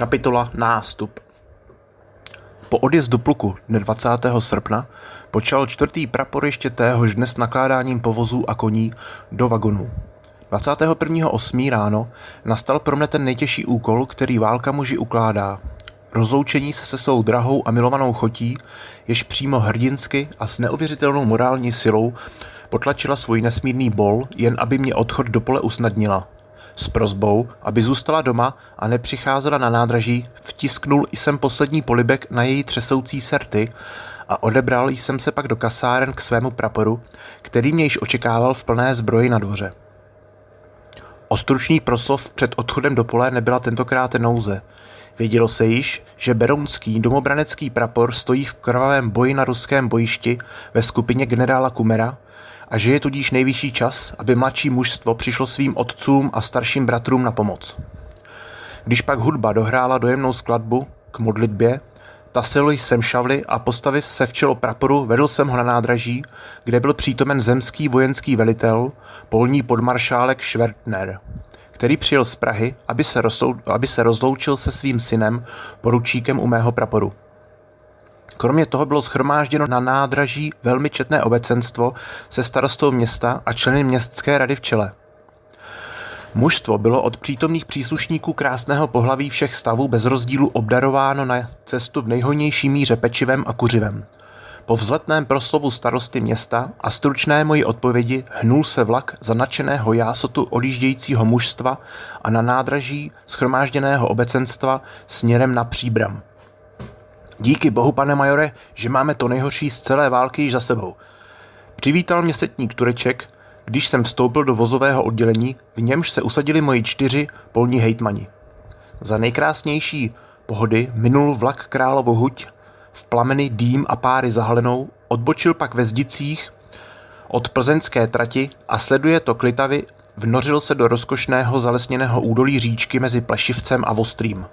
Kapitola Nástup. Po odjezdu pluku dne 20. srpna počal 4. prapor ještě téhož dne s nakládáním povozů a koní do vagonů. 21.8. ráno nastal pro mne ten nejtěžší úkol, který válka muži ukládá. Rozloučení se svou drahou a milovanou chotí, jež přímo hrdinsky a s neuvěřitelnou morální silou potlačila svůj nesmírný bol, jen aby mě odchod do pole usnadnila. S prosbou, aby zůstala doma a nepřicházela na nádraží, vtisknul jsem poslední polibek na její třesoucí serty a odebral jsem se pak do kasáren k svému praporu, který mě již očekával v plné zbroji na dvoře. O stručný proslov před odchodem do pole nebyla tentokrát nouze. Vědělo se již, že berounský domobranecký prapor stojí v krvavém boji na ruském bojišti ve skupině generála Kumera a že je tudíž nejvyšší čas, aby mladší mužstvo přišlo svým otcům a starším bratrům na pomoc. Když pak hudba dohrála dojemnou skladbu k modlitbě, tasil jsem šavli a postavив se v čelo praporu, vedl jsem ho na nádraží, kde byl přítomen zemský vojenský velitel, polní podmaršálek Schwertner, který přijel z Prahy, aby se rozloučil se svým synem, poručíkem u mého praporu. Kromě toho bylo shromážděno na nádraží velmi četné obecenstvo se starostou města a členy městské rady v čele. Mužstvo bylo od přítomných příslušníků krásného pohlaví všech stavů bez rozdílu obdarováno na cestu v nejhojnější míře pečivem a kuřivem. Po vzletném proslovu starosty města a stručné moji odpovědi hnul se vlak za nadšeného jásotu odjíždějícího mužstva a na nádraží shromážděného obecenstva směrem na Příbram. Díky bohu, pane majore, že máme to nejhorší z celé války již za sebou. Přivítal mě setník Tureček, když jsem vstoupil do vozového oddělení, v němž se usadili moji 4 polní hejtmani. Za nejkrásnější pohody minul vlak Královu huť v plameny, dým a páry zahalenou, odbočil pak ve Zdicích od plzeňské trati a sleduje to Klitavy, vnořil se do rozkošného zalesněného údolí říčky mezi Plešivcem a Vostrým.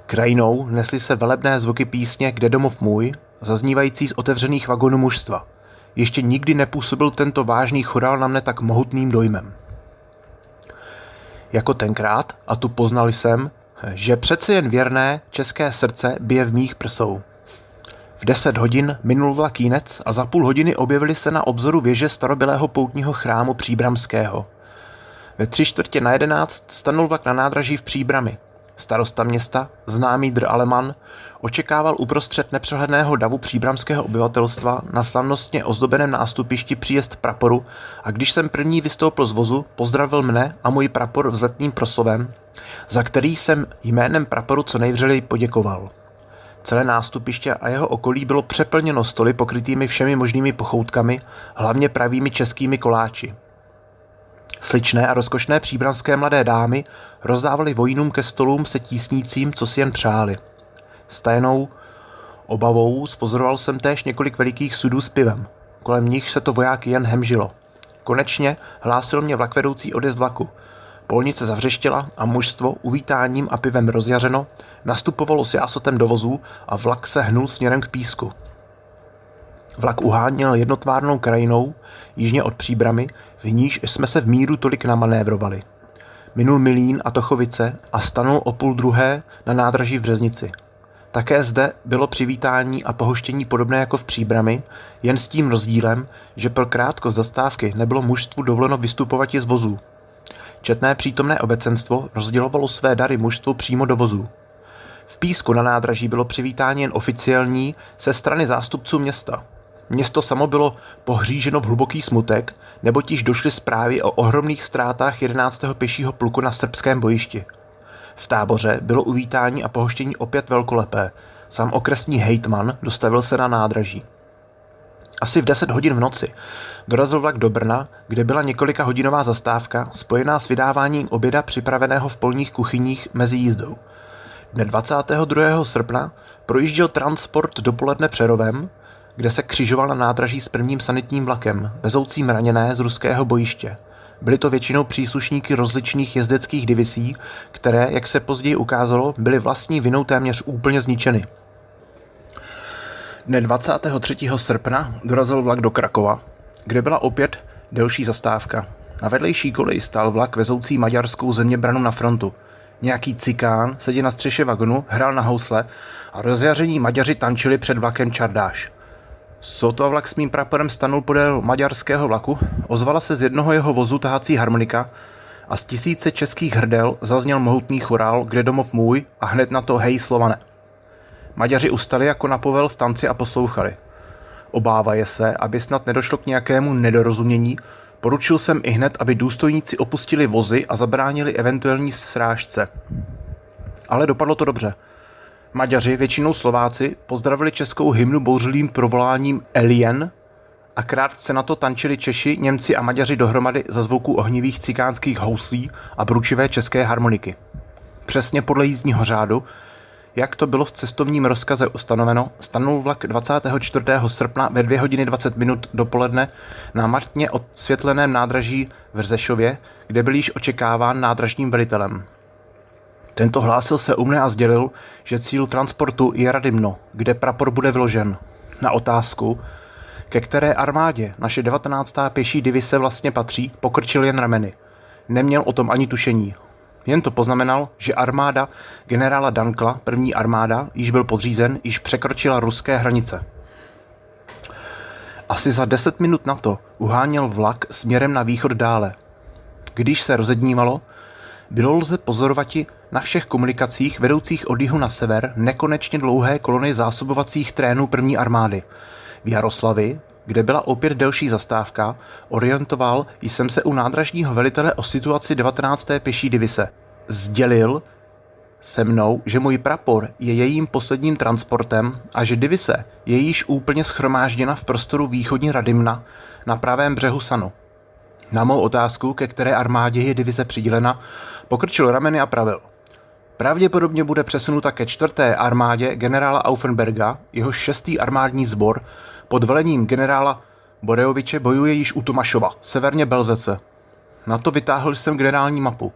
Krajinou nesly se velebné zvuky písně Kde domov můj, zaznívající z otevřených vagonů mužstva. Ještě nikdy nepůsobil tento vážný chorál na mne tak mohutným dojmem. Jako tenkrát, a tu poznal jsem, že přece jen věrné české srdce bije v mých prsou. V 10 hodin minul vlak Jínec a za půl hodiny objevili se na obzoru věže starobylého poutního chrámu Příbramského. Ve 10:45 stanul vlak na nádraží v Příbrami. Starosta města, známý dr. Aleman, očekával uprostřed nepřehledného davu příbramského obyvatelstva na slavnostně ozdobeném nástupišti příjezd praporu a když jsem první vystoupil z vozu, pozdravil mne a můj prapor vzletným proslovem, za který jsem jménem praporu co nejvřeleji poděkoval. Celé nástupiště a jeho okolí bylo přeplněno stoly pokrytými všemi možnými pochoutkami, hlavně pravými českými koláči. Sličné a rozkošné příbramské mladé dámy rozdávaly vojínům ke stolům se tísnícím, co si jen přáli. S tajenou obavou spozoroval jsem též několik velikých sudů s pivem. Kolem nich se to vojáky jen hemžilo. Konečně hlásil mě vlakvedoucí odjezd vlaku. Polnice zavřeštěla a mužstvo, uvítáním a pivem rozjařeno, nastupovalo s jásotem do vozů a vlak se hnul směrem k Písku. Vlak uháněl jednotvárnou krajinou, jižně od Příbramy, v níž jsme se v míru tolik namanévrovali. Minul Milín a Tochovice a stanul o 12:30 na nádraží v Březnici. Také zde bylo přivítání a pohoštění podobné jako v Příbrami, jen s tím rozdílem, že pro krátkost zastávky nebylo mužstvu dovoleno vystupovat z vozů. Četné přítomné obecenstvo rozdělovalo své dary mužstvu přímo do vozů. V Písku na nádraží bylo přivítání jen oficiální ze strany zástupců města. Město samo bylo pohříženo v hluboký smutek, neboť již došly zprávy o ohromných ztrátách 11. pěšího pluku na srbském bojišti. V Táboře bylo uvítání a pohoštění opět velkolepé. Sám okresní hejtman dostavil se na nádraží. Asi v 10 hodin v noci dorazil vlak do Brna, kde byla několikahodinová zastávka spojená s vydáváním oběda připraveného v polních kuchyních mezi jízdou. Dne 22. srpna projížděl transport dopoledne Přerovem, kde se křižoval na nádraží s prvním sanitním vlakem, vezoucím raněné z ruského bojiště. Byly to většinou příslušníky rozličných jezdeckých divizí, které, jak se později ukázalo, byly vlastní vinou téměř úplně zničeny. Dne 23. srpna dorazil vlak do Krakova, kde byla opět delší zastávka. Na vedlejší koleji stál vlak vezoucí maďarskou zeměbranu na frontu. Nějaký cikán seděl na střeše vagonu, hrál na housle a rozjaření Maďaři tančili před vlakem Čardáš. Sotva vlak s mým praporem stanul podél maďarského vlaku, ozvala se z jednoho jeho vozu tahací harmonika a z tisíce českých hrdel zazněl mohutný chorál Kde domov můj a hned na to Hej Slovane. Maďaři ustali jako na povel v tanci a poslouchali. Obávaje se, aby snad nedošlo k nějakému nedorozumění, poručil jsem ihned, aby důstojníci opustili vozy a zabránili eventuální srážce. Ale dopadlo to dobře. Maďaři, většinou Slováci, pozdravili českou hymnu bouřlým provoláním Elien a krátce na to tančili Češi, Němci a Maďaři dohromady za zvuku ohnivých cikánských houslí a bručivé české harmoniky. Přesně podle jízdního řádu, jak to bylo v cestovním rozkaze ustanoveno, stanul vlak 24. srpna ve 2 hodiny 20 minut dopoledne na matně osvětleném nádraží v Rzešově, kde byl již očekáván nádražním velitelem. Tento hlásil se u mne a sdělil, že cíl transportu je Radymno, kde prapor bude vložen. Na otázku, ke které armádě naše 19. pěší divize vlastně patří, pokrčil jen rameny. Neměl o tom ani tušení. Jen to poznamenal, že armáda generála Dankla, první armáda, již byl podřízen, již překročila ruské hranice. Asi za 10 minut na to uháněl vlak směrem na východ dále. Když se rozednívalo, bylo lze pozorovati na všech komunikacích vedoucích od jihu na sever nekonečně dlouhé kolony zásobovacích trénů první armády. V Jaroslavi, kde byla opět delší zastávka, orientoval jsem se u nádražního velitele o situaci 19. pěší divize. Sdělil se mnou, že můj prapor je jejím posledním transportem a že divize je již úplně schromážděna v prostoru východní Radymna na pravém břehu Sanu. Na mou otázku, ke které armádě je divize přidělena, pokrčil rameny a pravil. Pravděpodobně bude přesunuta ke 4. armádě generála Aufenberga, jeho 6. armádní sbor pod velením generála Borejoviče bojuje již u Tomašova, severně Belzece. Na to vytáhl jsem generální mapu.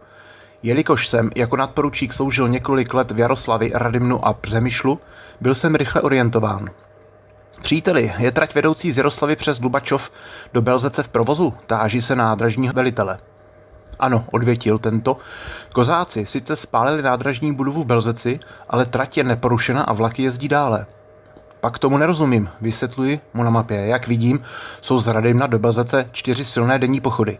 Jelikož jsem jako nadporučík sloužil několik let v Jaroslavi, Radymnu a Přemyšlu, byl jsem rychle orientován. Příteli, je trať vedoucí z Jaroslavy přes Lubačov do Belzece v provozu? Táží se nádražního velitele. Ano, odvětil tento. Kozáci sice spálili nádražní budovu v Belzeci, ale trať je neporušena a vlaky jezdí dále. Pak tomu nerozumím, vysvětluji mu na mapě. Jak vidím, jsou z Radymna do Belzece 4 silné denní pochody.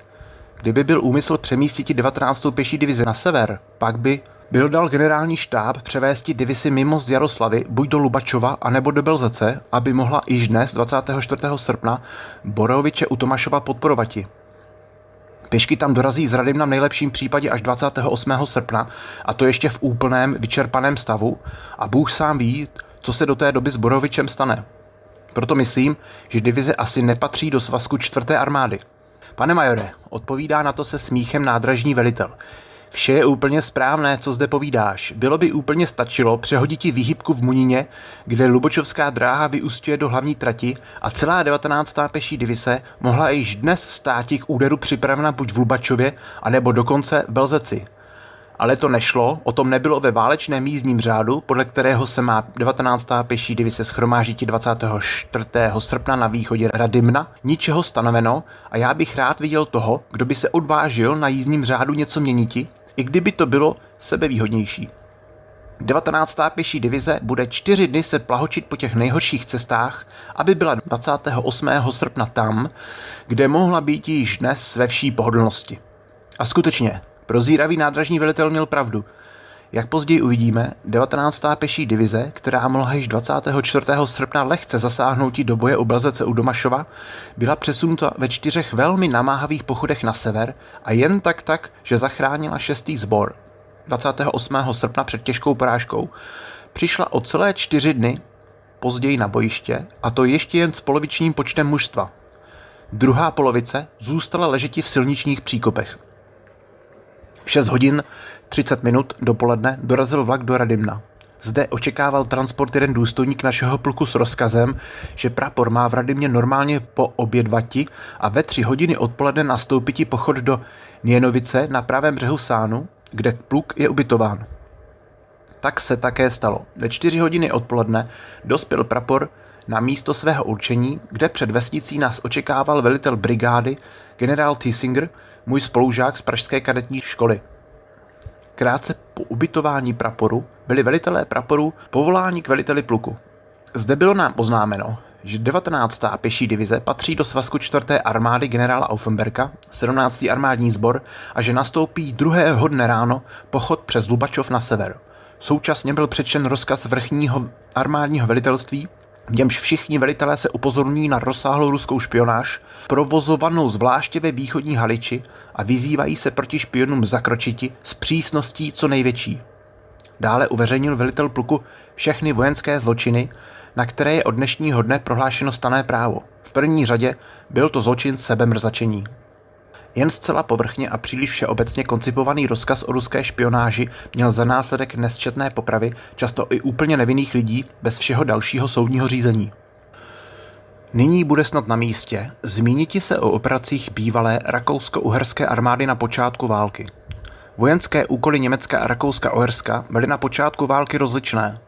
Kdyby byl úmysl přemístit 19. pěší divizi na sever, pak by byl dal generální štáb převést divizi mimo z Jaroslavy buď do Lubačova, anebo do Belzece, aby mohla již dnes, 24. srpna, Boroviče u Tomašova podporovati. Pěšky tam dorazí z Radymna v nejlepším případě až 28. srpna, a to ještě v úplném vyčerpaném stavu, a Bůh sám ví, co se do té doby s Borovičem stane. Proto myslím, že divize asi nepatří do svazku 4. armády. Pane majore, odpovídá na to se smíchem nádražní velitel. Vše je úplně správné, co zde povídáš. Bylo by úplně stačilo přehodit ti výhybku v Munině, kde Lubočovská dráha vyústěje do hlavní trati a celá 19. pěší divize mohla již dnes státi k úderu připravena buď v Lubačově, anebo dokonce v Belzeci. Ale to nešlo, o tom nebylo ve válečném jízdním řádu, podle kterého se má 19. pěší divize schromáždit 24. srpna na východě Radymna, ničeho stanoveno a já bych rád viděl toho, kdo by se odvážil na jízdním řádu něco měniti, i kdyby to bylo sebevýhodnější. 19. pěší divize bude 4 dny se plahočit po těch nejhorších cestách, aby byla 28. srpna tam, kde mohla být již dnes ve vší pohodlnosti. A skutečně, prozíravý nádražní velitel měl pravdu. Jak později uvidíme, 19. pěší divize, která mohla již 24. srpna lehce zasáhnout do boje u Belzece u Domašova, byla přesunuta ve 4 velmi namáhavých pochodech na sever a jen tak, že zachránila 6. sbor. 28. srpna před těžkou porážkou přišla o celé 4 dny později na bojiště, a to ještě jen s polovičním počtem mužstva. Druhá polovice zůstala ležeti v silničních příkopech. V 6 hodin 30 minut dopoledne dorazil vlak do Radymna. Zde očekával transport jeden důstojník našeho pluku s rozkazem, že prapor má v Radymně normálně poobědvati a ve 3 hodiny odpoledne nastoupiti pochod do Něnovice na pravém břehu Sánu, kde pluk je ubytován. Tak se také stalo. Ve 4 hodiny odpoledne dospěl prapor na místo svého určení, kde před vesnicí nás očekával velitel brigády generál Thiesinger, můj spolužák z pražské kadetní školy. Krátce po ubytování praporu byli velitelé praporu povoláni k veliteli pluku. Zde bylo nám oznámeno, že 19. pěší divize patří do svazku 4. armády generála Auffenberga, 17. armádní sbor a že nastoupí druhého dne ráno pochod přes Lubačov na sever. Současně byl přečten rozkaz vrchního armádního velitelství, v němž všichni velitelé se upozorňují na rozsáhlou ruskou špionáž, provozovanou zvláště ve východní Haliči a vyzývají se proti špionům zakročiti s přísností co největší. Dále uveřejnil velitel pluku všechny vojenské zločiny, na které je od dnešního dne prohlášeno stanné právo. V první řadě byl to zločin sebemrzačení. Jen zcela povrchně a příliš všeobecně koncipovaný rozkaz o ruské špionáži měl za následek nesčetné popravy, často i úplně nevinných lidí, bez všeho dalšího soudního řízení. Nyní bude snad na místě zmíniti se o operacích bývalé rakousko-uherské armády na počátku války. Vojenské úkoly Německa a Rakouska-Uherska byly na počátku války rozličné.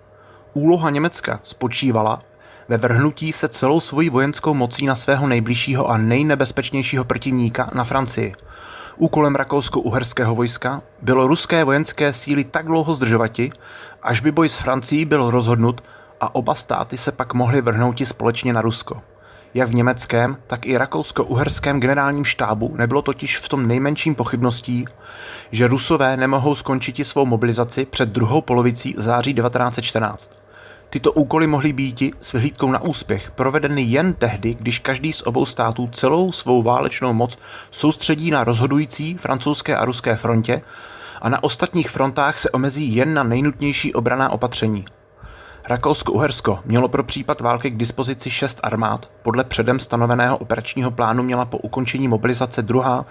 Úloha Německa spočívala ve vrhnutí se celou svojí vojenskou mocí na svého nejbližšího a nejnebezpečnějšího protivníka, na Francii. Úkolem rakousko-uherského vojska bylo ruské vojenské síly tak dlouho zdržovati, až by boj s Francií byl rozhodnut a oba státy se pak mohly vrhnouti společně na Rusko. Jak v německém, tak i rakousko-uherském generálním štábu nebylo totiž v tom nejmenším pochybností, že Rusové nemohou skončiti svou mobilizaci před druhou polovicí září 1914. Tyto úkoly mohly býti s vyhlídkou na úspěch provedeny jen tehdy, když každý z obou států celou svou válečnou moc soustředí na rozhodující francouzské a ruské frontě a na ostatních frontách se omezí jen na nejnutnější obranná opatření. Rakousko-Uhersko mělo pro případ války k dispozici 6 armád, podle předem stanoveného operačního plánu měla po ukončení mobilizace 2.,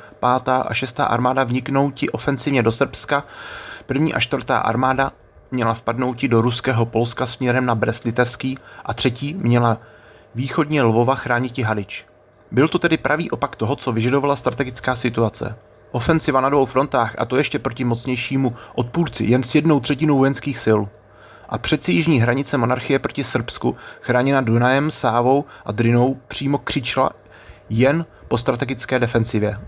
5. a 6. armáda vniknouti ofensivně do Srbska, 1. a 4. armáda měla vpadnouti do ruského Polska směrem na Brest-Litevský a 3. měla východně Lvova chrániti Halič. Byl to tedy pravý opak toho, co vyžadovala strategická situace. Ofensiva na 2 frontách, a to ještě proti mocnějšímu odpůrci jen s 1/3 vojenských sil. A přeci jižní hranice monarchie proti Srbsku, chráněna Dunajem, Sávou a Drinou, přímo křičela jen po strategické defensivě.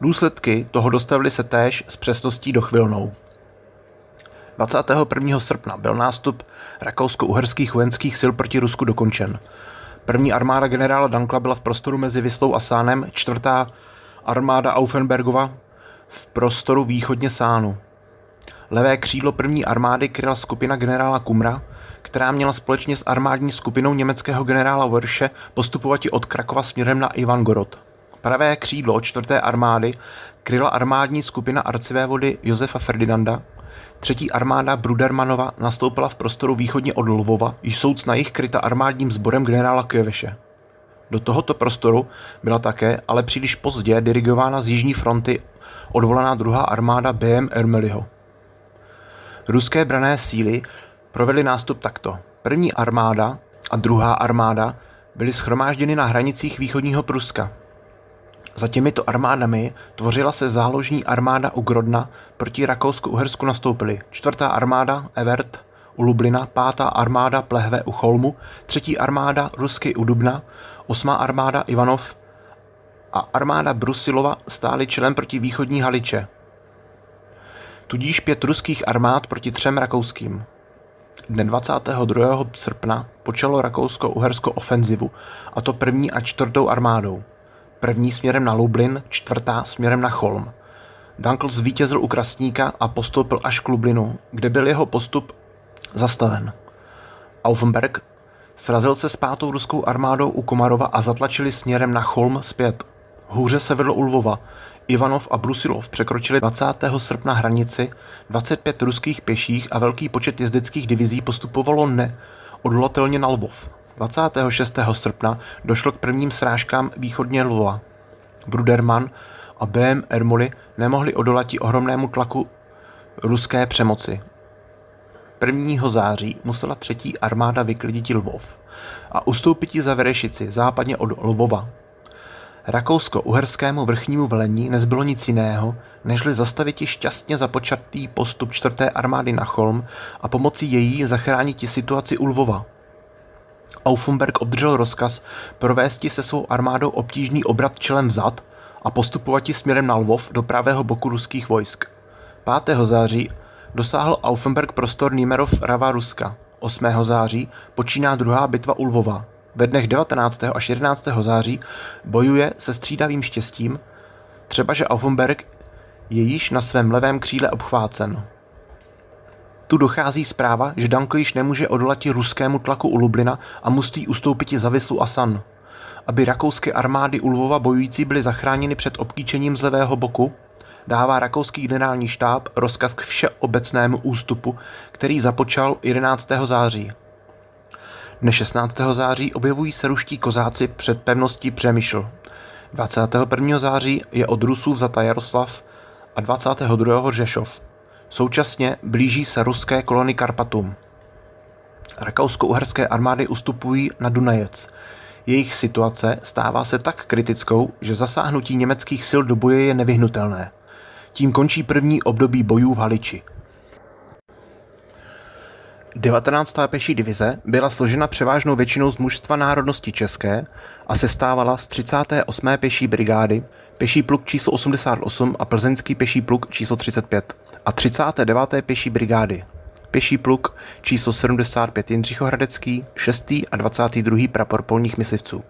Důsledky toho dostavily se též s přesností dochvilnou. 21. srpna byl nástup rakousko-uherských vojenských sil proti Rusku dokončen. První armáda generála Dankla byla v prostoru mezi Vislou a Sánem, 4. armáda Auffenbergova v prostoru východně Sánu. Levé křídlo první armády kryla skupina generála Kumra, která měla společně s armádní skupinou německého generála Wörsche postupovat od Krakova směrem na Ivangorod. Pravé křídlo 4. armády kryla armádní skupina arcivévody Josefa Ferdinanda. 3. armáda Brudermanova nastoupila v prostoru východně od Lvova, jsouc na jih kryta armádním sborem generála Kjöveše. Do tohoto prostoru byla také, ale příliš pozdě, dirigována z jižní fronty odvolaná 2. armáda B.M. Ermeliho. Ruské branné síly provedly nástup takto. 1. armáda a 2. armáda byly shromážděny na hranicích východního Pruska. Za těmito armádami tvořila se záložní armáda u Grodna, proti Rakousko-Uhersku nastoupily 4. armáda Evert u Lublina, 5. armáda Plehve u Cholmu, 3. armáda Rusky u Dubna, 8. armáda Ivanov a armáda Brusilova stály čelem proti východní Haliče. Tudíž 5 ruských armád proti 3 rakouským. Dne 22. srpna počalo Rakousko-Uhersko ofenzivu, a to 1. a 4. armádou. 1. směrem na Lublin, 4. směrem na Cholm. Dankl zvítězil u Krasníka a postoupil až k Lublinu, kde byl jeho postup zastaven. Auffenberg srazil se s 5. ruskou armádou u Komarova a zatlačili směrem na Cholm zpět. Hůře se vedlo u Lvova. Ivanov a Brusilov překročili 20. srpna hranici, 25 ruských pěších a velký počet jezdeckých divizí postupovalo neodolatelně na Lvov. 26. srpna došlo k prvním srážkám východně Lvova. Bruderman a B.M. Ermoli nemohli odolati ohromnému tlaku ruské přemoci. 1. září musela 3. armáda vykliditi Lvov a ustoupiti za Verešici západně od Lvova. Rakousko-uherskému vrchnímu velení nezbylo nic jiného, nežli zastaviti šťastně započatý postup 4. armády na Cholm a pomocí její zachrániti situaci u Lvova. Auffenberg obdržel rozkaz provésti se svou armádou obtížný obrat čelem vzad a postupovati směrem na Lvov do pravého boku ruských vojsk. 5. září dosáhl Auffenberg prostor Niemerov Rava Ruska. 8. září počíná druhá bitva u Lvova. Ve dnech 19. až 11. září bojuje se střídavým štěstím, třeba že Auffenberg je již na svém levém křídle obchvácen. Tu dochází zpráva, že Danko již nemůže odolat ruskému tlaku u Lublina a musí ustoupit za Vislu a San. Aby rakouské armády u Lvova bojující byly zachráněny před obklíčením z levého boku, dává rakouský generální štáb rozkaz k všeobecnému ústupu, který započal 11. září. Dne 16. září objevují se ruští kozáci před pevností Přemyšl. 21. září je od Rusů vzata Jaroslav a 22. Řešov. Současně blíží se ruské kolony Karpatum. Rakousko-uherské armády ustupují na Dunajec. Jejich situace stává se tak kritickou, že zasáhnutí německých sil do boje je nevyhnutelné. Tím končí první období bojů v Haliči. 19. pěší divize byla složena převážnou většinou z mužstva národnosti české a sestávala z 38. pěší brigády, pěší pluk číslo 88 a plzeňský pěší pluk číslo 35 a 39. pěší brigády, pěší pluk číslo 75 Jindřichohradecký, 6. a 22. prapor polních myslivců.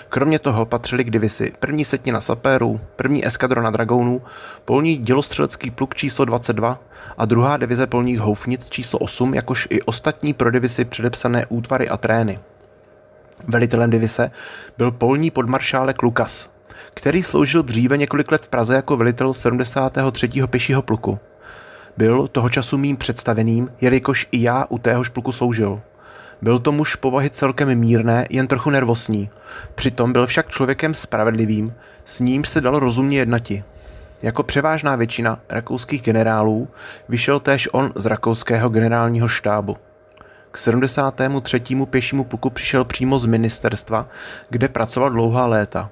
Kromě toho patřili k divizi 1. setina sapérů, 1. eskadrona dragounů, polní dělostřelecký pluk číslo 22 a 2. divize polních houfnic číslo 8, jakož i ostatní pro divizi předepsané útvary a trény. Velitelem divize byl polní podmaršálek Lukas, který sloužil dříve několik let v Praze jako velitel 73. pěšího pluku. Byl toho času mým představeným, jelikož i já u téhož pluku sloužil. Byl to muž povahy celkem mírné, jen trochu nervózní. Přitom byl však člověkem spravedlivým, s nímž se dalo rozumně jednati. Jako převážná většina rakouských generálů vyšel též on z rakouského generálního štábu. K 73. pěšímu pluku přišel přímo z ministerstva, kde pracoval dlouhá léta.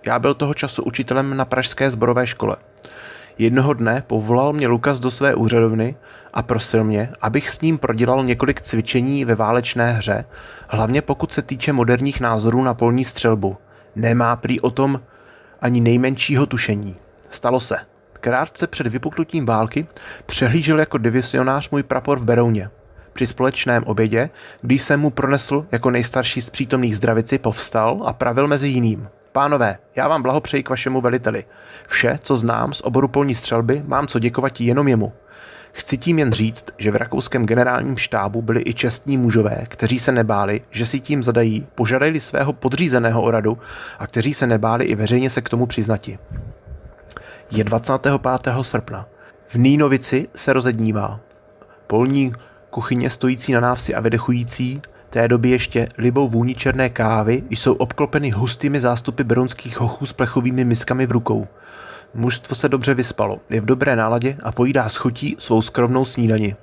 Já byl toho času učitelem na pražské sborové škole. Jednoho dne povolal mě Lukas do své úřadovny a prosil mě, abych s ním prodělal několik cvičení ve válečné hře, hlavně pokud se týče moderních názorů na polní střelbu. Nemá prý o tom ani nejmenšího tušení. Stalo se. Krátce před vypuknutím války přehlížel jako divisionář můj prapor v Berouně. Při společném obědě, když jsem mu pronesl jako nejstarší z přítomných zdravici, povstal a pravil mezi jiným: Pánové, já vám blahopřeji k vašemu veliteli. Vše, co znám z oboru polní střelby, mám co děkovat jenom jemu. Chci tím jen říct, že v rakouském generálním štábu byli i čestní mužové, kteří se nebáli, že si tím zadají, požádali svého podřízeného o radu a kteří se nebáli i veřejně se k tomu přiznati. Je 25. srpna. V Nýnovici se rozednívá. Polní kuchyně stojící na návsi a vydechující, té doby ještě libou vůni černé kávy, jsou obklopeny hustými zástupy berounských hochů s plechovými miskami v rukou. Mužstvo se dobře vyspalo, je v dobré náladě a pojídá s chutí svou skromnou snídani.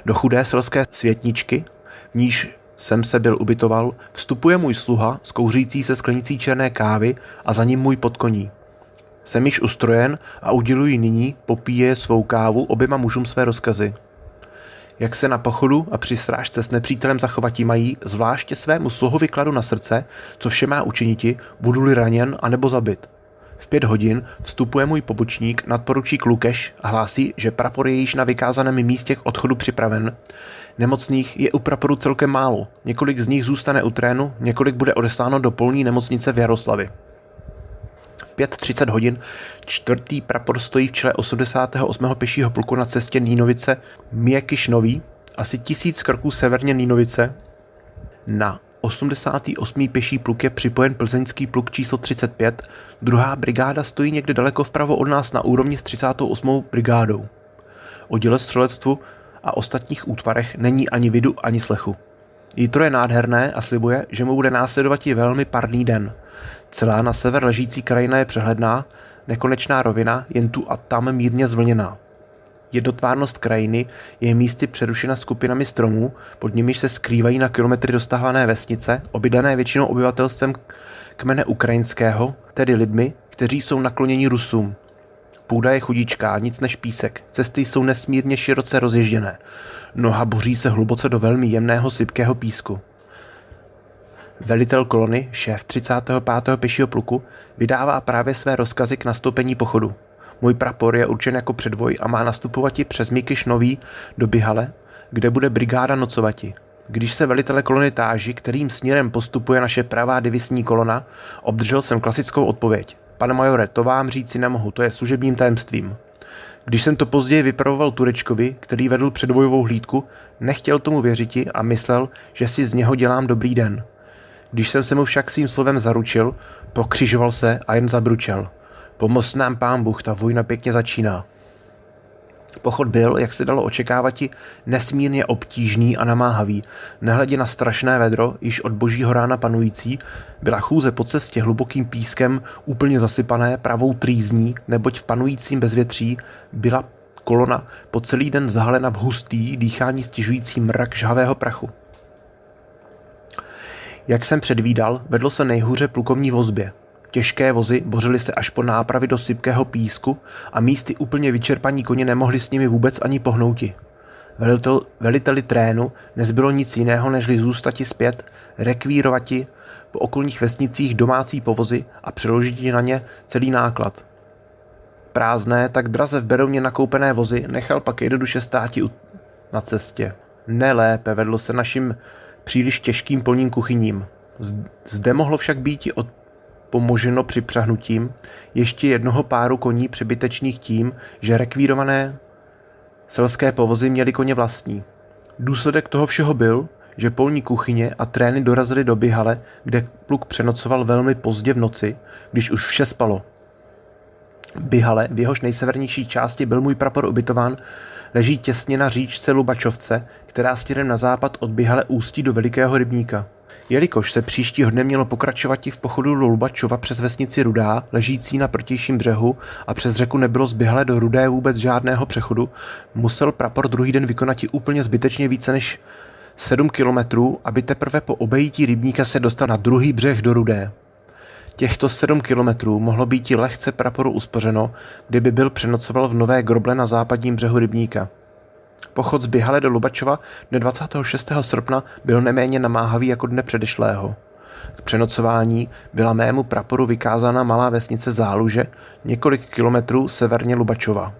Do chudé selské světničky, v níž jsem se byl ubytoval, vstupuje můj sluha s kouřící se sklenicí černé kávy a za ním můj podkoní. Jsem již ustrojen a uděluji nyní, popíje svou kávu oběma mužům své rozkazy. Jak se na pochodu a při srážce s nepřítelem zachovati mají, zvláště svému sluhovi kladu na srdce, co vše má učiniti, budu-li raněn anebo zabit. V 5 hodin vstupuje můj pobočník nadporučík Lukeš a hlásí, že prapor je již na vykázaném místě k odchodu připraven. Nemocných je u praporu celkem málo, několik z nich zůstane u trénu, několik bude odesláno do polní nemocnice v Jaroslavi. V 5:30 hodin 4. prapor stojí v čele 88. pěšího pluku na cestě Nýnovice Měkyš Nový, asi 1000 kroků severně Nýnovice. Na 88. pěší pluk je připojen plzeňský pluk číslo 35, druhá brigáda stojí někde daleko vpravo od nás na úrovni s 38. brigádou. O dělostřelectvu a ostatních útvarech není ani vidu, ani slechu. Jitro je nádherné a slibuje, že mu bude následovat i velmi parný den. Celá na sever ležící krajina je přehledná, nekonečná rovina, jen tu a tam mírně zvlněná. Jednotvárnost krajiny je místy přerušena skupinami stromů, pod nimiž se skrývají na kilometry dostávané vesnice, obydlené většinou obyvatelstvem kmene ukrajinského, tedy lidmi, kteří jsou nakloněni Rusům. Půda je chudičká, nic než písek, cesty jsou nesmírně široce rozježděné. Noha boří se hluboce do velmi jemného sypkého písku. Velitel kolony, šéf 35. pěšího pluku, vydává právě své rozkazy k nastoupení pochodu. Můj prapor je určen jako předvoj a má nastupovati přes Mikyš Nový do Bihale, kde bude brigáda nocovati. Když se velitele kolony táží, kterým směrem postupuje naše pravá divizní kolona, obdržel jsem klasickou odpověď. Pane majore, to vám říci nemohu, to je služebním tajemstvím. Když jsem to později vypravoval Turečkovi, který vedl předvojovou hlídku, nechtěl tomu věřiti a myslel, že si z něho dělám dobrý den. Když jsem se mu však svým slovem zaručil, pokřižoval se a jen zabručel. Pomoz nám pán Bůh, ta vojna pěkně začíná. Pochod byl, jak se dalo očekávati, nesmírně obtížný a namáhavý. Nehledě na strašné vedro, již od božího rána panující, byla chůze po cestě hlubokým pískem úplně zasypané pravou trýzní, neboť v panujícím bezvětří byla kolona po celý den zahalena v hustý, dýchání stěžující mrak žhavého prachu. Jak jsem předvídal, vedlo se nejhůře plukovní vozbě. Těžké vozy bořily se až po nápravy do sypkého písku a místy úplně vyčerpaní koně nemohli s nimi vůbec ani pohnouti. Veliteli trénu nezbylo nic jiného, nežli zůstati zpět, rekvírovati po okolních vesnicích domácí povozy a přeložit na ně celý náklad. Prázdné, tak draze v Berouně nakoupené vozy nechal pak jednoduše státi na cestě. Nelépe vedlo se našim příliš těžkým polním kuchyním. Zde mohlo však být i pomoženo připřahnutím ještě jednoho páru koní přebytečných tím, že rekvírované selské povozy měly koně vlastní. Důsledek toho všeho byl, že polní kuchyně a trény dorazily do Bihale, kde pluk přenocoval velmi pozdě v noci, když už vše spalo. Bihale, v jehož nejsevernější části byl můj prapor ubytován, leží těsně na říčce Lubačovce, která směrem na západ od Bihale ústí do Velikého rybníka. Jelikož se příštího dne mělo pokračovat v pochodu do Lubačova přes vesnici Rudá, ležící na protějším břehu, a přes řeku nebylo z Bihale do Rudé vůbec žádného přechodu, musel prapor druhý den vykonat úplně zbytečně více než 7 kilometrů, aby teprve po obejití rybníka se dostal na druhý břeh do Rudé. Těchto 7 kilometrů mohlo být i lehce praporu uspořeno, kdyby byl přenocoval v Nové Groble na západním břehu rybníka. Pochod z Bihale do Lubačova dne 26. srpna byl neméně namáhavý jako dne předešlého. K přenocování byla mému praporu vykázána malá vesnice Záluže, několik kilometrů severně Lubačova.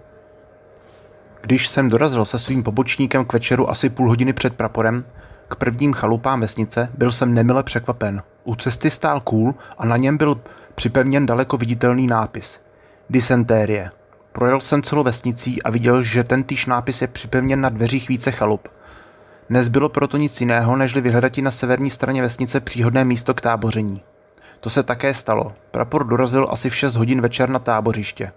Když jsem dorazil se svým pobočníkem k večeru asi půl hodiny před praporem, k prvním chalupám vesnice, byl jsem nemile překvapen. U cesty stál kůl a na něm byl připevněn daleko viditelný nápis. Dysentérie. Projel jsem celou vesnicí a viděl, že tentýž nápis je připevněn na dveřích více chalup. Nezbylo proto nic jiného, nežli vyhledati na severní straně vesnice příhodné místo k táboření. To se také stalo. Prapor dorazil asi v 6 hodin večer na tábořiště.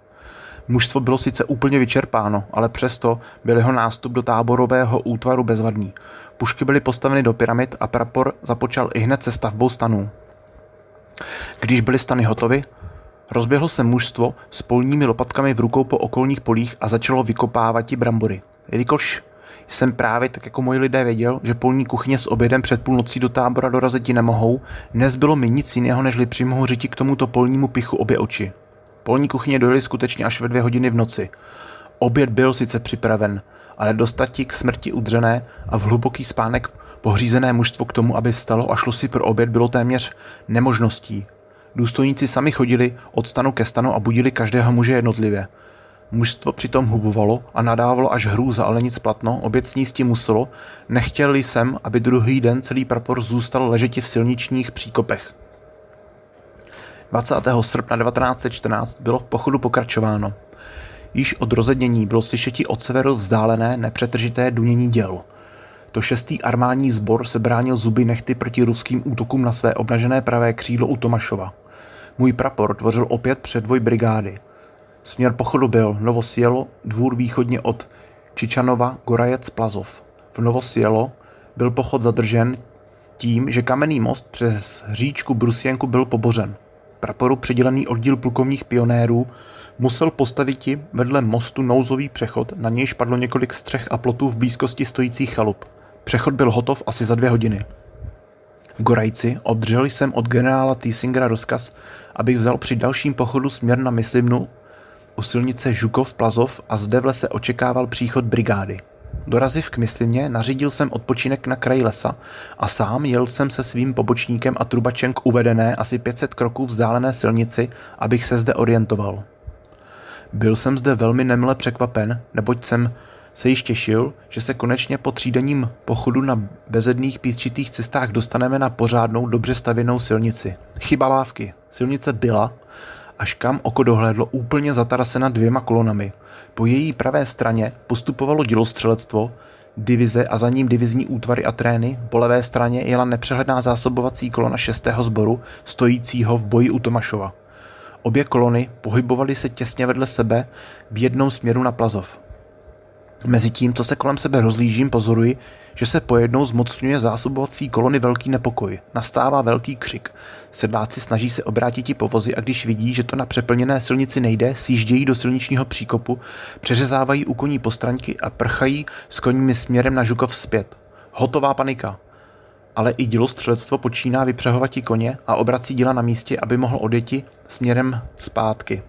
Mužstvo bylo sice úplně vyčerpáno, ale přesto byl jeho nástup do táborového útvaru bezvadný. Pušky byly postaveny do pyramid a prapor započal ihned se stavbou stanů. Když byly stany hotovy, rozběhlo se mužstvo s polními lopatkami v rukou po okolních polích a začalo vykopávati brambory. Jelikož jsem právě tak jako moji lidé věděl, že polní kuchyně s obědem před půlnocí do tábora doraziti nemohou, nezbylo mi nic jiného, nežli přimohu řiti k tomuto polnímu pichu obě oči. Polní kuchyně dojeli skutečně až ve 2 hodiny v noci. Oběd byl sice připraven, ale dostati k smrti udřené a v hluboký spánek pohřízené mužstvo k tomu, aby vstalo a šlo si pro oběd, bylo téměř nemožností. Důstojníci sami chodili od stanu ke stanu a budili každého muže jednotlivě. Mužstvo přitom hubovalo a nadávalo až hrůza, ale nic platno, oběd snísti muselo, nechtěl jsem, aby druhý den celý prapor zůstal ležeti v silničních příkopech. 20. srpna 1914 bylo v pochodu pokračováno. Již od rozednění bylo slyšeti od severu vzdálené nepřetržité dunění děl. To 6. armádní sbor se bránil zuby nehty proti ruským útokům na své obnažené pravé křídlo u Tomašova. Můj prapor tvořil opět předvoj brigády. Směr pochodu byl Novosjelo, dvůr východně od Čičanova, Gorajec, Plazov. V Novosjelo byl pochod zadržen tím, že kamenný most přes říčku Brusěnku byl pobořen. Praporu přidělený oddíl plukovních pionérů musel postaviti vedle mostu nouzový přechod, na nějž padlo několik střech a plotů v blízkosti stojících chalup. Přechod byl hotov asi za 2 hodiny. V Gorajci obdržel jsem od generála Týsingera rozkaz, abych vzal při dalším pochodu směr na Myslivnu u silnice Žukov-Plazov a zde v lese očekával příchod brigády. Doraziv k Myslivně nařídil jsem odpočinek na kraji lesa a sám jel jsem se svým pobočníkem a trubačem k uvedené asi 500 kroků vzdálené silnici, abych se zde orientoval. Byl jsem zde velmi nemile překvapen, neboť jsem se již těšil, že se konečně po třídenním pochodu na bezedných písčitých cestách dostaneme na pořádnou, dobře stavěnou silnici. Chyba lávky. Silnice byla, až kam oko dohlédlo, úplně zatarasena 2 kolonami. Po její pravé straně postupovalo dělostřelectvo, divize a za ním divizní útvary a trény, po levé straně jela nepřehledná zásobovací kolona 6. sboru, stojícího v boji u Tomášova. Obě kolony pohybovaly se těsně vedle sebe v jednom směru na Plazov. Mezitím, co se kolem sebe rozlížím, pozoruji, že se pojednou zmocňuje zásobovací kolony velký nepokoj. Nastává velký křik. Sedláci snaží se obrátit povozy a když vidí, že to na přeplněné silnici nejde, sjíždějí do silničního příkopu, přeřezávají u koní postraňky a prchají s koňmi směrem na Žukov zpět. Hotová panika. Ale i dělostřelectvo počíná vypřehovati koně a obrací děla na místě, aby mohl odjeti směrem zpátky.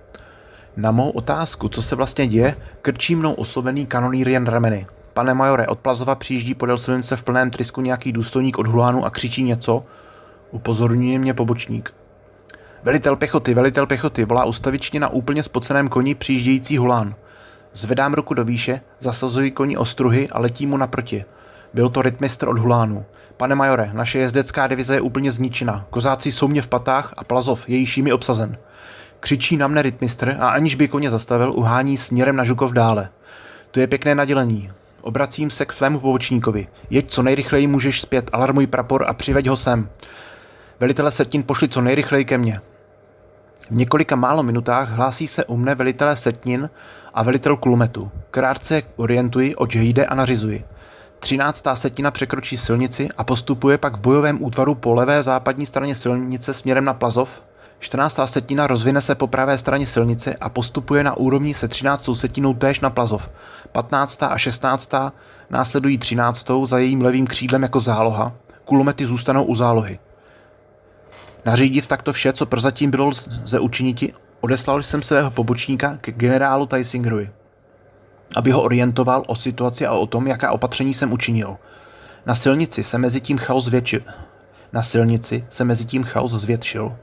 Na mou otázku, co se vlastně děje, krčí mnou oslovený kanonýr Jan rameny. Pane majore, od Plazova přijíždí podél silnice v plném trysku nějaký důstojník od Hulánu a křičí něco. Upozorňuje mě pobočník. Velitel pěchoty, volá ustavičně na úplně spoceném koni přijíždějící Hulán. Zvedám ruku do výše, zasazuji koni ostruhy a letím mu naproti. Byl to rytmistr od Hulánu. Pane majore, naše jezdecká divize je úplně zničena. Kozáci jsou mě v patách a Plazov je již jimi obsazen. Křičí na mne rytmistr a aniž by koně zastavil, uhání směrem na Žukov dále. To je pěkné nadělení. Obracím se k svému pobočníkovi. Jeď co nejrychleji můžeš zpět, alarmuj prapor a přiveď ho sem. Velitele Setin pošli co nejrychleji ke mně. V několika málo minutách hlásí se u mne velitelé Setnin a velitel kulometu. Krátce orientuji, oč jde a nařizuji. 13. setina překročí silnici a postupuje pak v bojovém útvaru po levé západní straně silnice směrem na Plazov. 14. setina rozvine se po pravé straně silnice a postupuje na úrovni se 13. setinou též na Plazov. 15. a 16. následují 13. za jejím levým křídlem jako záloha. Kulomety zůstanou u zálohy. Nařídiv takto vše, co prozatím bylo lze učiniti, odeslal jsem svého pobočníka k generálu Teisingerovi, aby ho orientoval o situaci a o tom, jaká opatření jsem učinil. Na silnici se mezitím chaos zvětšil.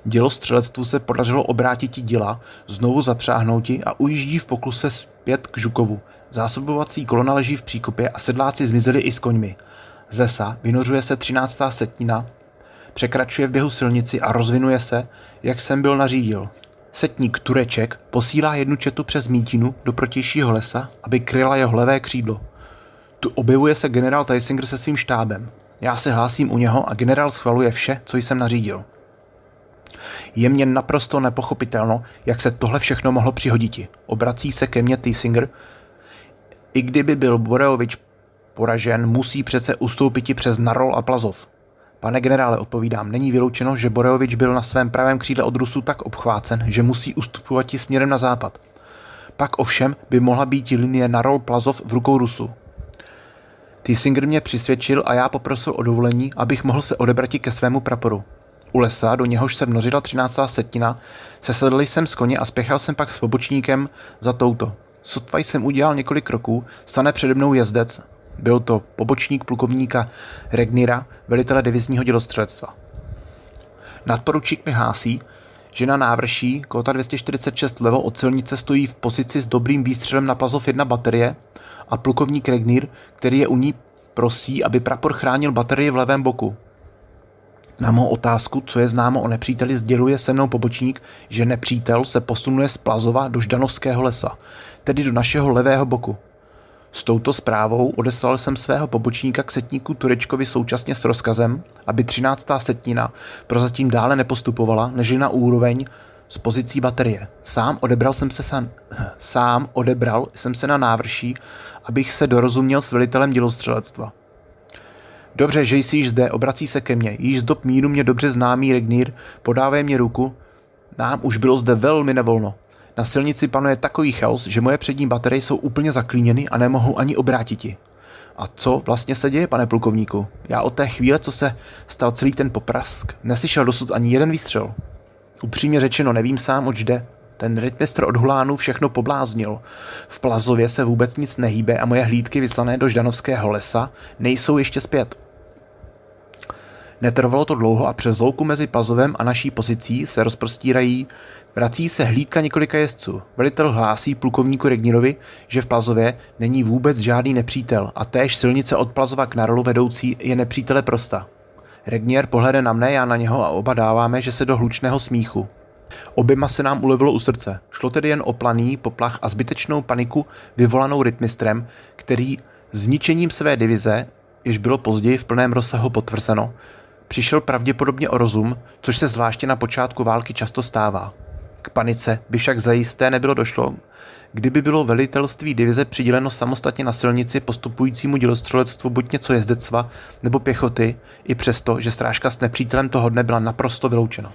Dělostřelectvu se podařilo obrátit děla, znovu zapřáhnouti a ujíždí v pokluse zpět k Žukovu. Zásobovací kolona leží v příkopě a sedláci zmizeli i s koňmi. Z lesa vynořuje se 13. setina, překračuje v běhu silnici a rozvinuje se, jak jsem byl nařídil. Setník Tureček posílá jednu četu přes mítinu do protějšího lesa, aby kryla jeho levé křídlo. Tu objevuje se generál Teisinger se svým štábem. Já se hlásím u něho a generál schvaluje vše, co jsem nařídil. Je mně naprosto nepochopitelno, jak se tohle všechno mohlo přihoditi. Obrací se ke mně Teisinger. I kdyby byl Boreovič poražen, musí přece ustoupiti přes Narol a Plazov. Pane generále, odpovídám, není vyloučeno, že Boreovič byl na svém pravém křídle od Rusů tak obchvácen, že musí ustupovat směrem na západ. Pak ovšem by mohla být linie Narol-Plazov v rukou Rusů. Teisinger mě přisvědčil a já poprosil o dovolení, abych mohl se odebrati ke svému praporu. U lesa, do něhož se vnořila 13. setina, sesedl jsem z koně a spěchal jsem pak s pobočníkem za touto. Sotva jsem udělal několik kroků, stane přede mnou jezdec. Byl to pobočník plukovníka Regnira, velitele divizního dělostřelectva. Nadporučík mi hlásí, že na návrší kóta 246 vlevo od silnice stojí v pozici s dobrým výstřelem na Plazov 1 baterie a plukovník Regnir, který je u ní, prosí, aby prapor chránil baterii v levém boku. Na mou otázku, co je známo o nepříteli, sděluje se mnou pobočník, že nepřítel se posunuje z Plazova do Ždanovského lesa, tedy do našeho levého boku. S touto zprávou odeslal jsem svého pobočníka k setníku Turečkovi současně s rozkazem, aby 13. setina prozatím dále nepostupovala, než na úroveň s pozicí baterie. Sám odebral jsem se na návrší, abych se dorozuměl s velitelem dělostřelectva. Dobře, že jsi již zde, obrací se ke mně. Již z dob míru mě dobře známý Regnir podává mě ruku. Nám už bylo zde velmi nevolno. Na silnici panuje takový chaos, že moje přední baterie jsou úplně zaklíněny a nemohou ani obrátiti. A co vlastně se děje, pane plukovníku? Já od té chvíle, co se stal celý ten poprask, neslyšel dosud ani jeden výstřel. Upřímně řečeno, nevím sám, oč jde. Ten rytmistr od Hulánu všechno pobláznil. V Plazově se vůbec nic nehýbe a moje hlídky vyslané do Ždanovského lesa nejsou ještě zpět. Netrvalo to dlouho a přes louku mezi Plazovem a naší pozicí se vrací se hlídka několika jezdců. Velitel hlásí plukovníku Regnierovi, že v Plazově není vůbec žádný nepřítel a též silnice od Plazova k Narolu vedoucí je nepřítele prosta. Regnier pohlede na mne, já na něho a oba dáváme, že se do hlučného smíchu. Oběma se nám ulevilo u srdce. Šlo tedy jen o planý poplach a zbytečnou paniku vyvolanou rytmistrem, který zničením své divize, jež bylo později v plném rozsahu potvrzeno, přišel pravděpodobně o rozum, což se zvláště na počátku války často stává. K panice by však zajisté nebylo došlo, kdyby bylo velitelství divize přiděleno samostatně na silnici postupujícímu dělostřelectvu buď něco jezdectva nebo pěchoty, i přesto, že srážka s nepřítelem toho dne byla naprosto vyloučena.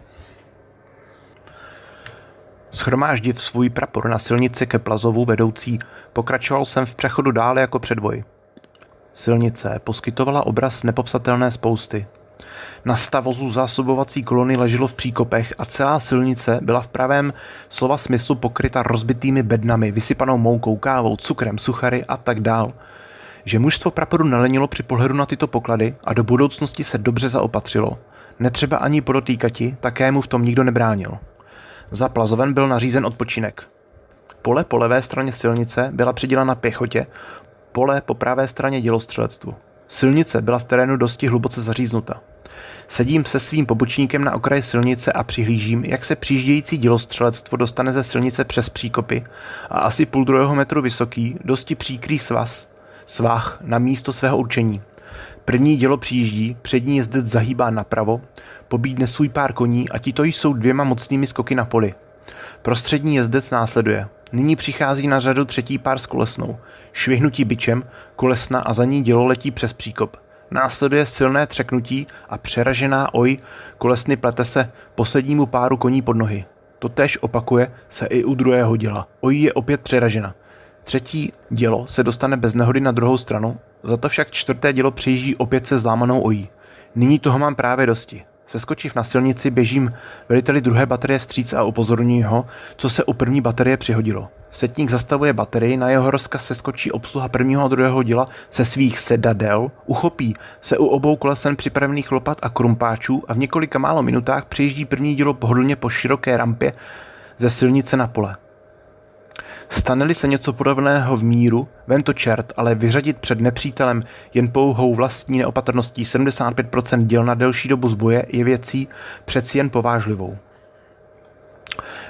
Shromáždiv svůj prapor na silnici ke Plazovu vedoucí, pokračoval jsem v přechodu dále jako předvoj. Silnice poskytovala obraz nepopsatelné spousty. Na stavozu zásobovací kolony leželo v příkopech a celá silnice byla v pravém slova smyslu pokryta rozbitými bednami, vysypanou moukou, kávou, cukrem, suchary a tak dál. Že mužstvo praporu nelenilo při pohledu na tyto poklady a do budoucnosti se dobře zaopatřilo. Netřeba ani podotýkati, také mu v tom nikdo nebránil. Za Plazovem byl nařízen odpočinek. Pole po levé straně silnice byla přidělena pěchotě, pole po pravé straně dělostřelectvu. Silnice byla v terénu dosti hluboce zaříznuta. Sedím se svým pobočníkem na okraji silnice a přihlížím, jak se přijíždějící dělostřelectvo dostane ze silnice přes příkopy a asi 1,5 metru vysoký, dosti příkrý svah na místo svého určení. První dělo přijíždí, přední jezdec zahýbá napravo, pobídne svůj pár koní a tito jsou 2 mocnými skoky na poli. Prostřední jezdec následuje. Nyní přichází na řadu třetí pár s kolesnou. Švihnutí bičem, kolesna a za ní dělo letí přes příkop. Následuje silné třeknutí a přeražená kolesny plete se poslednímu páru koní pod nohy. Totéž opakuje se i u druhého děla. Je opět přeražena. Třetí dělo se dostane bez nehody na druhou stranu, za to však čtvrté dělo přijíždí opět se zlámanou Nyní toho mám právě dosti. Seskočiv na silnici, běžím veliteli druhé baterie vstříc a upozorňuji ho, co se u první baterie přihodilo. Setník zastavuje baterii, na jeho rozkaz seskočí obsluha prvního a druhého děla se svých sedadel, uchopí se u obou kolesen připravených lopat a krumpáčů a v několika málo minutách přijíždí první dělo pohodlně po široké rampě ze silnice na pole. Stane-li se něco podobného v míru, vem to čert, ale vyřadit před nepřítelem jen pouhou vlastní neopatrností 75% děl na delší dobu z boje je věcí přeci jen povážlivou.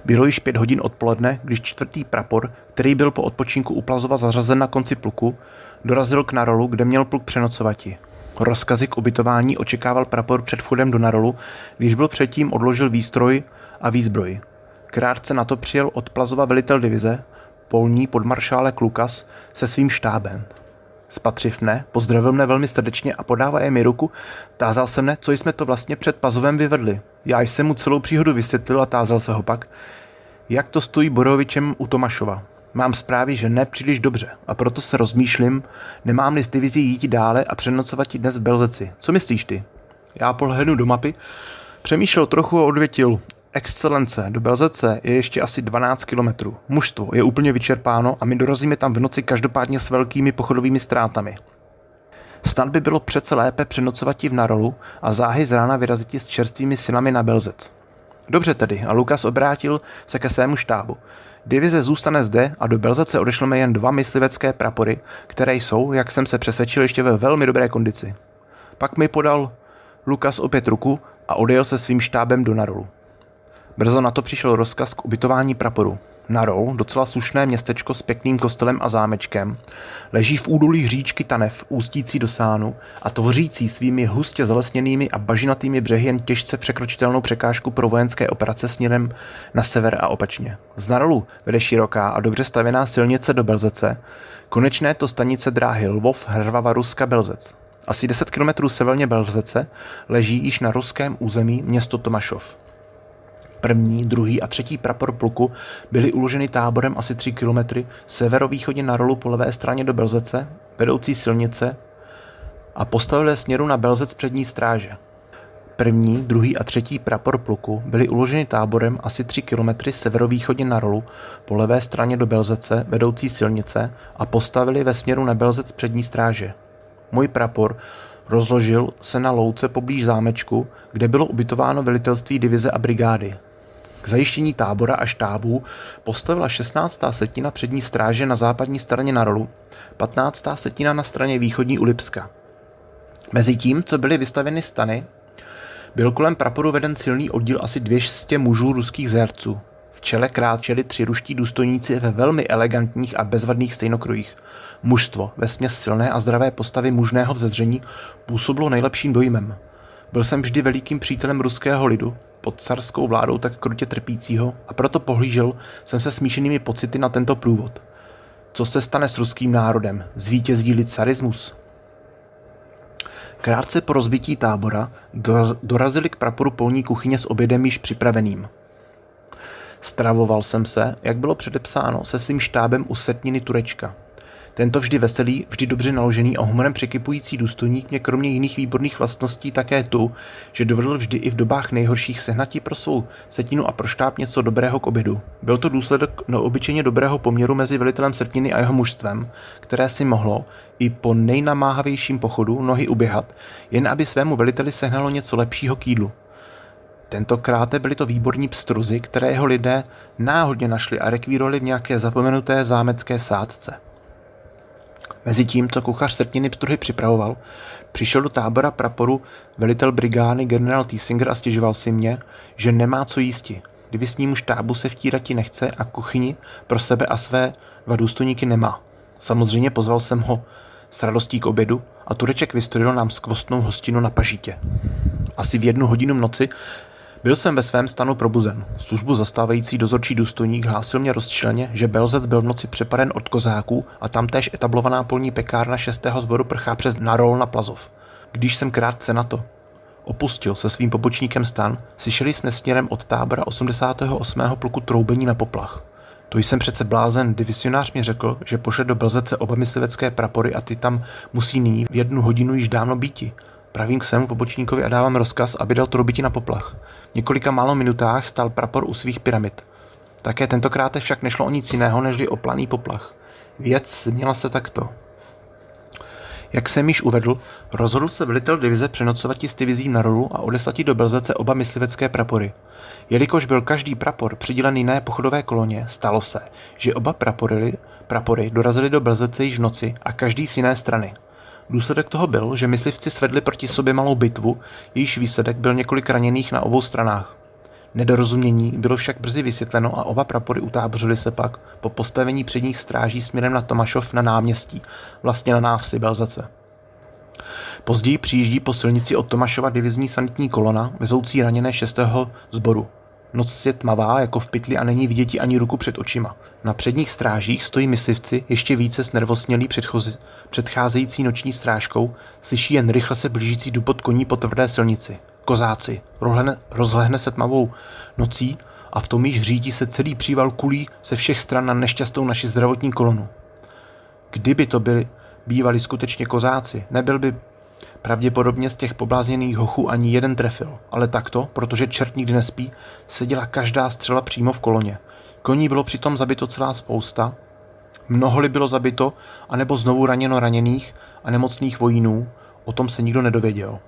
Bylo již 5 hodin odpoledne, když 4. prapor, který byl po odpočinku u Plazova zařazen na konci pluku, dorazil k Narolu, kde měl pluk přenocovati. Rozkazy k ubytování očekával prapor před vchodem do Narolu, když byl předtím odložil výstroj a výzbroj. Krátce na to přijel od Plazova velitel divize, polní podmaršálek Lukas se svým štábem. Spatřiv mne, pozdravil mne velmi srdečně a podávaje mi ruku, tázal se mne, co jsme to vlastně před Plazovem vyvedli. Já jsem mu celou příhodu vysvětlil a tázal se ho pak, jak to stojí Borovičem u Tomášova. Mám zprávy, že ne příliš dobře a proto se rozmýšlím, nemám-li z divizí jít dále a přenocovat dnes v Belzeci. Co myslíš ty? Já pohlédnu do mapy, přemýšlel trochu a odvětil, Excelence, do Belzece je ještě asi 12 kilometrů. Mužstvo je úplně vyčerpáno a my dorazíme tam v noci každopádně s velkými pochodovými ztrátami. Snad by bylo přece lépe přenocovati v Narolu a záhy z rána vyraziti s čerstvými silami na Belzec. Dobře tedy, a Lukas obrátil se ke svému štábu. Divize zůstane zde a do Belzece odešleme jen 2 myslivecké prapory, které jsou, jak jsem se přesvědčil, ještě ve velmi dobré kondici. Pak mi podal Lukas opět ruku a odjel se svým štábem do Narolu. Brzo na to přišel rozkaz k ubytování praporu. Narol, docela slušné městečko s pěkným kostelem a zámečkem, leží v údolí říčky Tanev, ústící do Sánu a tvořící svými hustě zalesněnými a bažinatými břehy jen těžce překročitelnou překážku pro vojenské operace směrem na sever a opačně. Z Narolu vede široká a dobře stavěná silnice do Belzece, konečné to stanice dráhy Lvov, Hrvava, Ruska, Belzec. Asi 10 kilometrů severně Belzece leží již na ruském území město Tomášov. 1., 2. a 3. prapor pluku byly uloženy táborem asi 3 kilometry severovýchodně Narolu po levé straně do Belzece, vedoucí silnice, a postavili směru na Belzec přední stráže. 1., 2. a 3. prapor pluku byly uloženy táborem asi 3 kilometry severovýchodně Narolu po levé straně do Belzece, vedoucí silnice, a postavili ve směru na Belzec přední stráže. Můj prapor Rozložil se na louce poblíž zámečku, kde bylo ubytováno velitelství divize a brigády. K zajištění tábora a štábů postavila 16. setina přední stráže na západní straně na Rolu, 15. setina na straně východní u Lipska. Mezitím, co byly vystavěny stany, byl kolem praporu veden silný oddíl asi 200 mužů ruských zajatců. V čele kráčeli 3 ruští důstojníci ve velmi elegantních a bezvadných stejnokrojích. Mužstvo, vesměs silné a zdravé postavy mužného vzezření, působilo nejlepším dojmem. Byl jsem vždy velikým přítelem ruského lidu, pod carskou vládou tak krutě trpícího, a proto pohlížel jsem se smíšenými pocity na tento průvod. Co se stane s ruským národem? Zvítězí-li carismus? Krátce po rozbití tábora dorazili k praporu polní kuchyně s obědem již připraveným. Stravoval jsem se, jak bylo předepsáno, se svým štábem u setniny Turečka. Tento vždy veselý, vždy dobře naložený a humorem překypující důstojník mě kromě jiných výborných vlastností také tu, že dovedl vždy i v dobách nejhorších sehnati pro svou setinu a pro štáb něco dobrého k obědu. Byl to důsledek neobyčejně dobrého poměru mezi velitelem setiny a jeho mužstvem, které si mohlo, i po nejnamáhavějším pochodu, nohy uběhat, jen aby svému veliteli sehnalo něco lepšího k jídlu. Tentokrát byli to výborní pstruzy, které jeho lidé náhodně našli a rekvírovali v nějaké zapomenuté zámecké sádce. Mezitím, co kuchař setniny pstruhy připravoval, přišel do tábora praporu velitel brigády generál Tiesinger a stěžoval si mě, že nemá co jísti. Diviznímu štábu se vtírati nechce a kuchyni pro sebe a své 2 důstojníky nemá. Samozřejmě pozval jsem ho s radostí k obědu a Tureček vystrojil nám skvostnou hostinu na pažítě. Asi v 1 hodinu v noci byl jsem ve svém stanu probuzen. Službu zastávající dozorčí důstojník hlásil mě rozčileně, že Belzec byl v noci přepaden od kozáků a tamtéž etablovaná polní pekárna 6. sboru prchá přes Narol na Plazov. Když jsem krátce na to opustil se svým pobočníkem stan, slyšeli jsme směrem od tábora 88. pluku troubení na poplach. To jsem přece blázen, divisionář mi řekl, že pošle do Belzece oba myslivecké prapory a ty tam musí nyní v 1 hodinu již dávno býti. Pravím k svému pobočníkovi a dávám rozkaz, aby dal troubiti na poplach. V několika málo minutách stál prapor u svých pyramid. Také tentokrát však nešlo o nic jiného, nežli o planý poplach. Věc měla se takto. Jak jsem již uvedl, rozhodl se velitel divize přenocovat s divizím na Rolu a odeslat do Belzece oba myslivecké prapory. Jelikož byl každý prapor přidělen jiné pochodové koloně, stalo se, že oba prapory dorazily do Belzece již v noci a každý z jiné strany. Důsledek toho byl, že myslivci svedli proti sobě malou bitvu, jejíž výsledek byl několik raněných na obou stranách. Nedorozumění bylo však brzy vysvětleno a oba prapory utábořily se pak po postavení předních stráží směrem na Tomášov na náměstí, vlastně na návsi Belzece. Později přijíždí po silnici od Tomášova divizní sanitní kolona, vezoucí raněné 6. sboru. Noc je tmavá jako v pytli a není viděti ani ruku před očima. Na předních strážích stojí myslivci, ještě více znervosnělí předcházející noční strážkou, slyší jen rychle se blížící dupot koní po tvrdé silnici. Kozáci, rozlehne se tmavou nocí a v tom již řídí se celý příval kulí ze všech stran na nešťastnou naši zdravotní kolonu. Kdyby to bývali skutečně kozáci, nebyl by pravděpodobně z těch poblázněných hochů ani jeden trefil, ale takto, protože čert nikdy nespí, seděla každá střela přímo v koloně. Koní bylo přitom zabito celá spousta, mnoho-li bylo zabito, anebo znovu raněno raněných a nemocných vojínů, o tom se nikdo nedověděl.